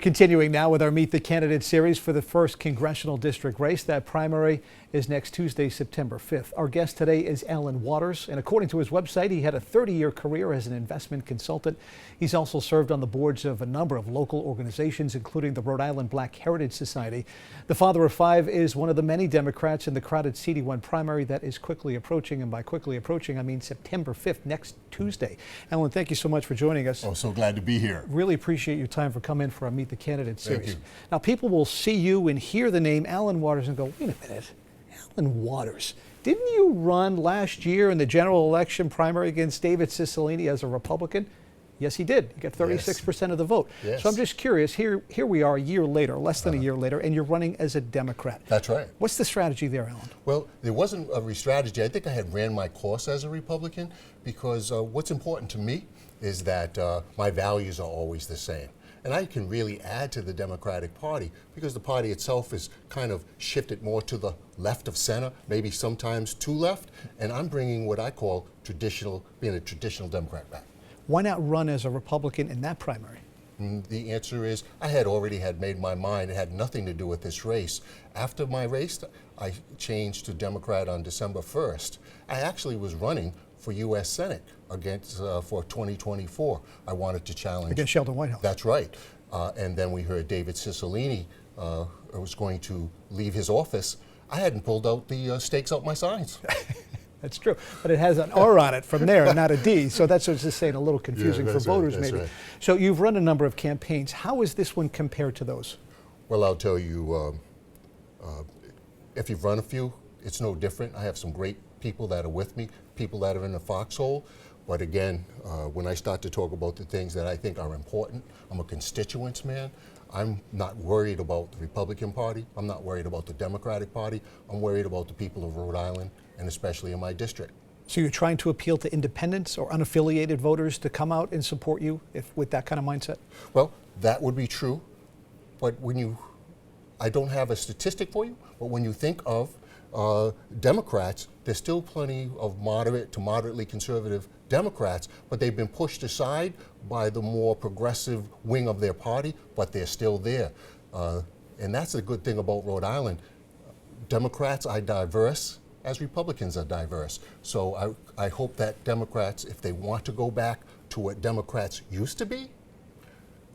Continuing now with our Meet the Candidate series for the 1st Congressional District race. That primary is next Tuesday, September 5th. Our guest today is Alan Waters, and according to his website, he had a 30-year career as an investment consultant. He's also served on the boards of a number of local organizations, including the Rhode Island Black Heritage Society. The father of 5 is one of the many Democrats in the crowded CD1 primary that is quickly approaching, and by quickly approaching, I mean September 5th, next Tuesday. Alan, thank you so much for joining us. Oh, so glad to be here. Really appreciate your time for coming for our Meet the Candidate series. Thank you. Now, people will see you and hear the name Alan Waters and go, wait a minute, Alan Waters. Didn't you run last year in the general election primary against David Cicilline as a Republican? Yes, he did. He got 36% of the vote. Yes. So I'm just curious, here we are a year later, less than a year later, and you're running as a Democrat. That's right. What's the strategy there, Alan? Well, there wasn't a strategy. I think I had ran my course as a Republican because what's important to me is that my values are always the same. And I can really add to the Democratic Party because the party itself is kind of shifted more to the left of center, maybe sometimes too left. And I'm bringing what I call being a traditional Democrat back. Why not run as a Republican in that primary? The answer is I had already made my mind. It had nothing to do with this race. After my race, I changed to Democrat on December 1st. I actually was running for U.S. Senate against for 2024. I wanted to challenge against Sheldon Whitehouse. That's right. And then we heard David Cicilline was going to leave his office. I hadn't pulled out the stakes out my signs. That's true, but it has an R on it from there, not a D. So that's what I was just saying, a little confusing for voters, maybe. Right. So you've run a number of campaigns. How is this one compared to those? Well, I'll tell you, if you've run a few, it's no different. I have some great people that are with me, people that are in the foxhole. But again, when I start to talk about the things that I think are important, I'm a constituents man. I'm not worried about the Republican Party. I'm not worried about the Democratic Party. I'm worried about the people of Rhode Island, and especially in my district. So you're trying to appeal to independents or unaffiliated voters to come out and support you with that kind of mindset? Well, that would be true. But I don't have a statistic for you, but when you think of Democrats, there's still plenty of moderate to moderately conservative Democrats, but they've been pushed aside by the more progressive wing of their party, but they're still there. And that's the good thing about Rhode Island. Democrats are diverse as Republicans are diverse. So I hope that Democrats, if they want to go back to what Democrats used to be,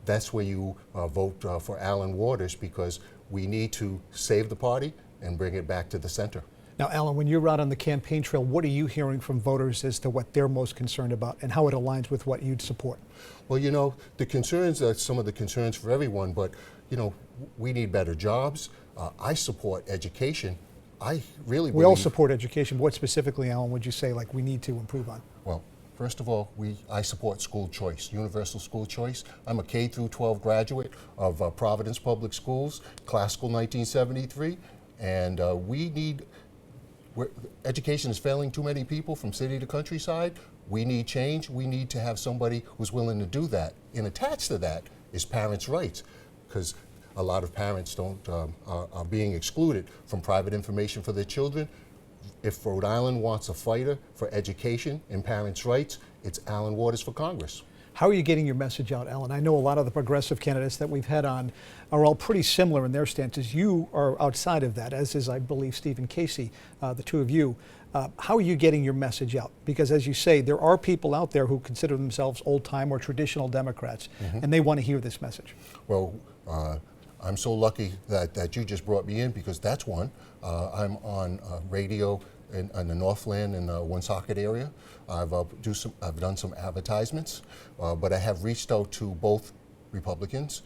that's where you vote for Alan Waters, because we need to save the party and bring it back to the center. Now, Alan, when you're out on the campaign trail, what are you hearing from voters as to what they're most concerned about and how it aligns with what you'd support? Well, you know, the concerns are some of the concerns for everyone, but, you know, we need better jobs. I support education. I really We all support education. What specifically, Alan, would you say like we need to improve on? Well, first of all, I support school choice, universal school choice. I'm a K through 12 graduate of Providence Public Schools, classical 1973, and education is failing too many people from city to countryside. We need change. We need to have somebody who's willing to do that. And attached to that is parents' rights, because a lot of parents are being excluded from private information for their children. If Rhode Island wants a fighter for education and parents' rights, it's Alan Waters for Congress. How are you getting your message out, Alan? I know a lot of the progressive candidates that we've had on are all pretty similar in their stances. You are outside of that, as is, I believe, Stephen Casey, the two of you. How are you getting your message out? Because as you say, there are people out there who consider themselves old-time or traditional Democrats, and they want to hear this message. Well, I'm so lucky that you just brought me in, because that's one. I'm on radio in the Northland in the Woonsocket area. I've done some advertisements, but I have reached out to both Republicans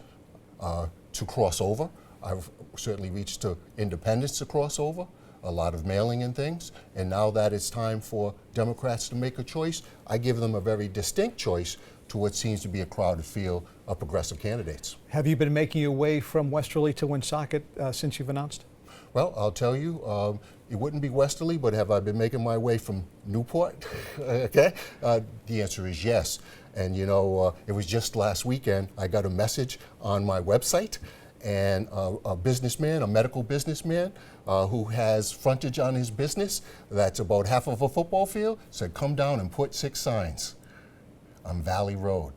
to cross over. I've certainly reached to independents to cross over, a lot of mailing and things. And now that it's time for Democrats to make a choice, I give them a very distinct choice to what seems to be a crowded field of progressive candidates. Have you been making your way from Westerly to Woonsocket since you've announced? Well, I'll tell you, it wouldn't be Westerly, but have I been making my way from Newport? Okay, the answer is yes. And you know, it was just last weekend, I got a message on my website, and a businessman, a medical businessman, who has frontage on his business that's about half of a football field, said, come down and put 6 signs on Valley Road.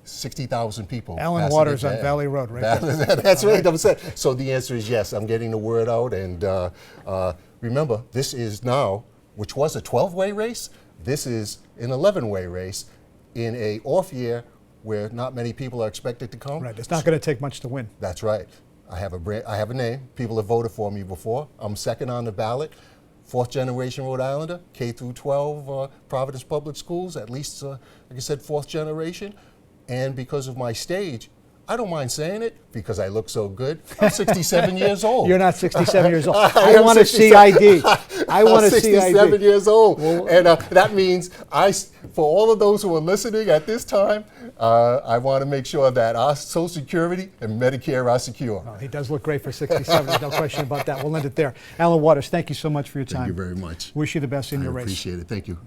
60,000 people. Alan passing Waters it on down. Valley Road, right there. That's right. I'm saying. So the answer is yes. I'm getting the word out, and remember, this is now, which was a 12-way race. This is an 11-way race in a off year where not many people are expected to come. Right. It's not going to take much to win. That's right. I have a name. People have voted for me before. I'm second on the ballot. Fourth generation Rhode Islander, K through 12, Providence Public Schools, at least, like I said, fourth generation. And because of my stage, I don't mind saying it because I look so good. I'm 67 years old. You're not 67 years old. I want to see ID. I want to see ID. 67 years old. Well, and that means for all of those who are listening at this time, I want to make sure that our Social Security and Medicare are secure. Well, he does look great for 67. There's no question about that. We'll end it there. Alan Waters, thank you so much for your time. Thank you very much. Wish you the best in your race. I appreciate it. Thank you.